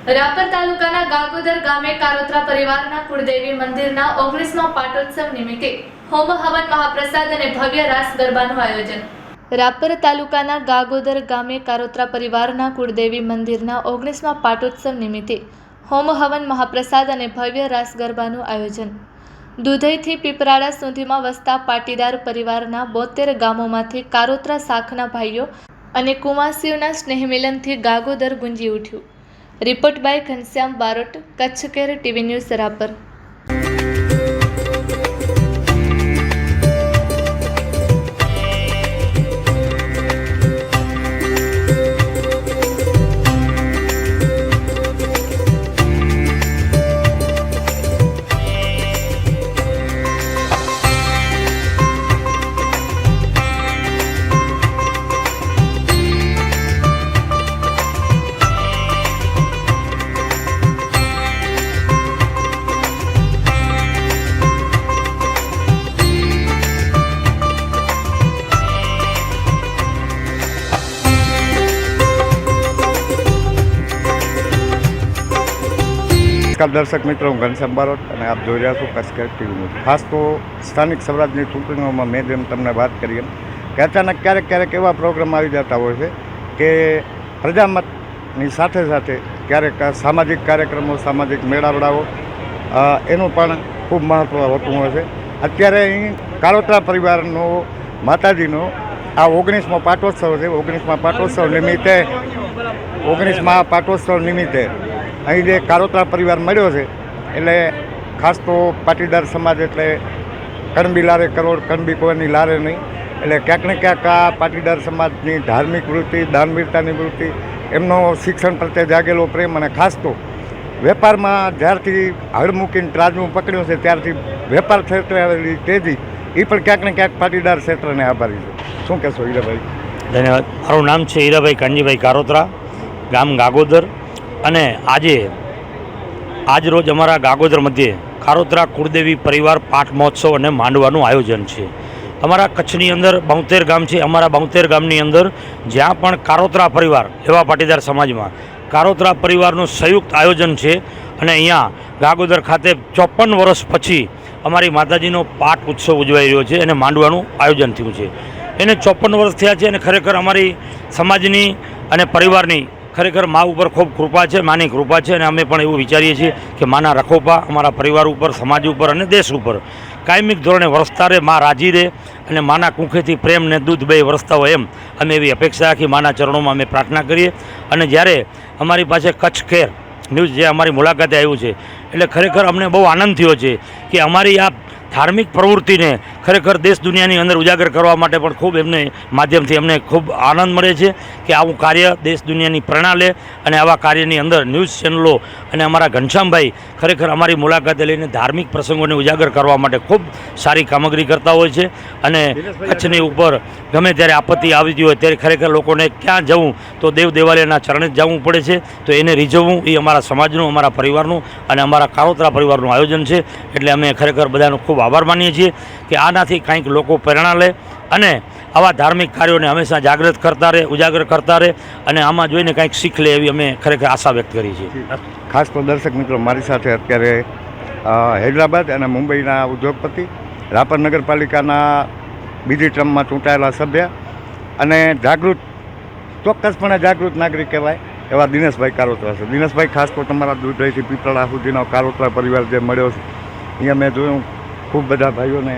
રાપર તાલુકાના ગાગોદર ગામે કારોત્રા પરિવારના કુળદેવી મંદિરના 19મા પાટોત્સવ નિમિત્તે હોમ હવન મહાપ્રસાદ અને ભવ્ય રાસ ગરબાનું આયોજન। રાપર તાલુકાના ગાગોદર ગામે કારોત્રા પરિવારના કુળદેવી મંદિરના 19મા પાટોત્સવ નિમિત્તે હોમ હવન મહાપ્રસાદ અને ભવ્ય રાસ ગરબાનું આયોજન। દુધઈથી પીપરાળા સુધીમાં વસતા પાટીદાર પરિવારના 72 ગામોમાંથી કારોત્રા શાખના ભાઈઓ અને કુમાસીઓના સ્નેહમિલનથી ગાગોદર ગુંજી ઉઠ્યું। रिपोर्ट बाय घनश्याम बारोट, कच्छ केर टीवी न्यूज़ रापर। દર્શક મિત્રો, હું ઘનશ્યામ બારોટ અને આપ જોઈ રહ્યા છો કચ્છ કેર ટીવી ન્યૂઝ। ખાસ તો સ્થાનિક સ્વરાજની ચૂંટણીઓમાં મેં જેમ તમને વાત કરી એમ કે અચાનક ક્યારેક એવા પ્રોગ્રામ આવી જતા હોય છે કે પ્રજામતની સાથે સાથે ક્યારેક સામાજિક કાર્યક્રમો, સામાજિક મેળાવડાઓ એનું પણ ખૂબ મહત્ત્વ હોતું હોય છે। અત્યારે અહીં કારોત્રા પરિવારનો માતાજીનો આ 19મો પાટોત્સવ છે। 19મા પાટોત્સવ નિમિત્તે અહીં જે કારોત્રા પરિવાર મળ્યો છે એટલે ખાસ તો પાટીદાર સમાજ એટલે કણબી લારે કરોડ, કણબી કોઈની લારે નહીં, એટલે ક્યાંક ને ક્યાંક આ પાટીદાર સમાજની ધાર્મિક વૃત્તિ, દાનવીરતાની વૃત્તિ, એમનો શિક્ષણ પ્રત્યે જાગેલો પ્રેમ અને ખાસ તો વેપારમાં જ્યારથી હળ મૂકીને ત્રાજવું પકડ્યું છે ત્યારથી વેપાર ક્ષેત્રે આવેલી તેજી એ પણ ક્યાંક ને ક્યાંક પાટીદાર ક્ષેત્રને આભારી છે। શું કહેશો હીરાભાઈ? ધન્યવાદ। મારું નામ છે હીરાભાઈ કાનજીભાઈ કારોત્રા, ગામ ગાગોદર। અને આજ રોજ અમારા ગાગોદર મધ્યે કારોત્રા કુળદેવી પરિવાર પાઠ મહોત્સવ અને માંડવાનું આયોજન છે। અમારા કચ્છની અંદર 72 ગામ છે। અમારા 72 ગામની અંદર જ્યાં પણ કારોત્રા પરિવાર એવા પાટીદાર સમાજમાં કારોત્રા પરિવારનું સંયુક્ત આયોજન છે અને અહીંયા ગાગોદર ખાતે 54 વર્ષ પછી અમારી માતાજીનો પાઠ ઉત્સવ ઉજવાઈ રહ્યો છે અને માંડવાનું આયોજન થયું છે। એને 54 વર્ષ થયા છે અને ખરેખર અમારી સમાજની અને પરિવારની ખરેખર મા ઉપર ખૂબ કૃપા છે, માની કૃપા છે અને અમે પણ એવું વિચારીએ છીએ કે માના રખોપા અમારા પરિવાર ઉપર, સમાજ ઉપર અને દેશ ઉપર કાયમિક ધોરણે વરસતા રહે, મા રાજી રહે અને માના કુંખેથી પ્રેમ ને દૂધ બે વરસતા હોય એમ અમે એવી અપેક્ષા રાખી માના ચરણોમાં અમે પ્રાર્થના કરીએ। અને જ્યારે અમારી પાસે કચ્છ કેર ન્યૂઝ જે અમારી મુલાકાતે આવ્યું છે એટલે ખરેખર અમને બહુ આનંદ થયો છે કે અમારી આ ધાર્મિક પ્રવૃત્તિને ખરેખર દેશ દુનિયાની અંદર ઉજાગર કરવા માટે પણ ખૂબ એમને માધ્યમથી અમને ખૂબ આનંદ મળે છે કે આવું કાર્ય દેશ દુનિયાની પ્રેરણા લે અને આવા કાર્યની અંદર ન્યૂઝ ચેનલો અને અમારા ઘનશ્યામભાઈ ખરેખર અમારી મુલાકાતે લઈને ધાર્મિક પ્રસંગોને ઉજાગર કરવા માટે ખૂબ સારી કામગીરી કરતા હોય છે। અને કચ્છની ઉપર ગમે ત્યારે આપત્તિ આવતી હોય ત્યારે ખરેખર લોકોને ક્યાં જવું તો દેવ દેવાલયના ચરણે જ જવું પડે છે, તો એને રીઝવવું એ અમારા સમાજનું, અમારા પરિવારનું અને અમારા કારોત્રા પરિવારનું આયોજન છે। એટલે અમે ખરેખર બધાનો ખૂબ આભાર માનીએ છીએ કે આનાથી કંઈક લોકો પ્રેરણા લે અને આવા ધાર્મિક કાર્યોને હંમેશા જાગૃત કરતા રહે, ઉજાગર કરતા રહે અને આમાં જોઈને કંઈક શીખ લે એવી અમે ખરેખર આશા વ્યક્ત કરી છે। ખાસ તો દર્શક મિત્રો, મારી સાથે અત્યારે હૈદરાબાદ અને મુંબઈના ઉદ્યોગપતિ, રાપર નગરપાલિકાના બીજી ટર્મમાં ચૂંટાયેલા સભ્ય અને ચોક્કસપણે જાગૃત નાગરિક કહેવાય એવા દિનેશભાઈ કારોત્રા છે। દિનેશભાઈ, ખાસ તો તમારા દુધઈથી પીપળા સુધીનો કારોત્રા પરિવાર જે મળ્યો છે અહીંયા મેં જોયું ખૂબ બધા ભાઈઓને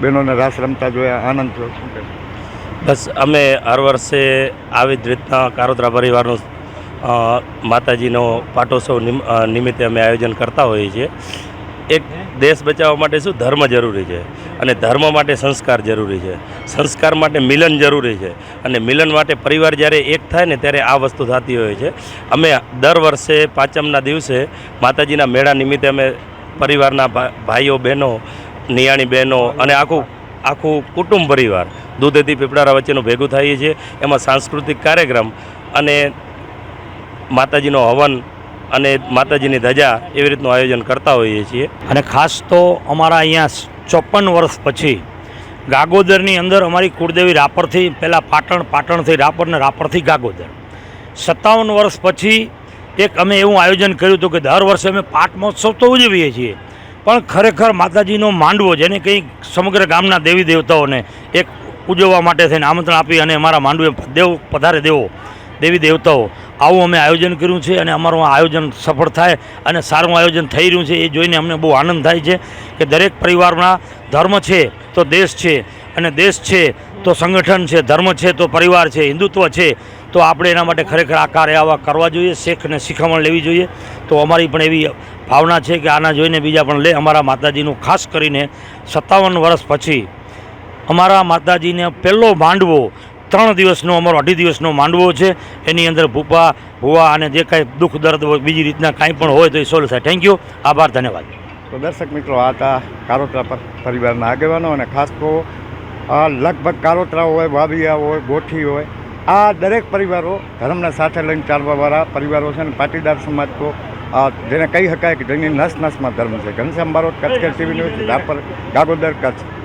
બહેનોને રાસ રમતા જોયા, આનંદ થયો, શું કહે? બસ અમે હર વર્ષે આવી જ રીતના કારોત્રા પરિવારનું માતાજીનો પાટોત્સવ નિમિત્તે અમે આયોજન કરતા હોઈએ છીએ। એક દેશ બચાવવા માટે શું ધર્મ જરૂરી છે અને ધર્મ માટે સંસ્કાર જરૂરી છે, સંસ્કાર માટે મિલન જરૂરી છે અને મિલન માટે પરિવાર જ્યારે એક થાય ને ત્યારે આ વસ્તુ થતી હોય છે। અમે દર વર્ષે પાંચમના દિવસે માતાજીના મેળા નિમિત્તે અમે પરિવારના ભાઈઓ, બહેનો, નિયાણી બહેનો અને આખું કુટુંબ પરિવાર દૂધેથી પીપળારા વચ્ચેનું ભેગું થઈએ છીએ। એમાં સાંસ્કૃતિક કાર્યક્રમ અને માતાજીનો હવન અને માતાજીની ધજા એવી રીતનું આયોજન કરતા હોઈએ છીએ। અને ખાસ તો અમારા અહીંયા 54 વર્ષ પછી ગાગોદરની અંદર અમારી કુળદેવી રાપરથી પહેલાં પાટણથી રાપર ને રાપરથી ગાગોદર 57 વર્ષ પછી એક અમે એવું આયોજન કર્યું હતું કે દર વર્ષે અમે પાટ મહોત્સવ તો ઉજવીએ છીએ, પણ ખરેખર માતાજીનો માંડવો જેને કંઈ સમગ્ર ગામના દેવી દેવતાઓને એક ઉજવવા માટે થઈને આમંત્રણ આપી અને અમારા માંડવે પધારે દેવી દેવતાઓ, આવું અમે આયોજન કર્યું છે. અને અમારું આ આયોજન સફળ થાય અને સારું આયોજન થઈ રહ્યું છે એ જોઈને અમને બહુ આનંદ થાય છે કે દરેક પરિવારના ધર્મ છે તો દેશ છે, અને દેશ છે તો સંગઠન છે, ધર્મ છે તો પરિવાર છે, હિન્દુત્વ છે તો આપણે એના માટે ખરેખર આ કાર્ય આવા કરવા જોઈએ, શીખને શિખામણ લેવી જોઈએ. તો અમારી પણ એવી ભાવના છે કે આના જોઈને બીજા પણ લે. અમારા માતાજીનું ખાસ કરીને 57 વર્ષ પછી અમારા માતાજીને પહેલો માંડવો 3 દિવસનો અમારો 2.5 દિવસનો માંડવો છે. એની અંદર ભૂવા અને જે કાંઈ દુઃખ દર્દ હોય બીજી રીતના કાંઈ પણ હોય તો એ સોલ્વ થાય. થેન્ક યુ, આભાર, ધન્યવાદ. તો દર્શક મિત્રો, આ હતા કારોતરા પરિવારના આગેવાનો. અને ખાસ તો આ લગભગ કારોતરા હોય, વાવિયા હોય, ગોઠી હોય, આ દરેક પરિવારો ધર્મને સાથે લઈને ચાલવાવાળા પરિવારો છે. અને પાટીદાર સમાજ તો જેને કહી શકાય કે જેની નસ નસમાં ધર્મ છે. Ghanshyam Barot, Kutch TV news, Rapar, Gagodar, Kutch.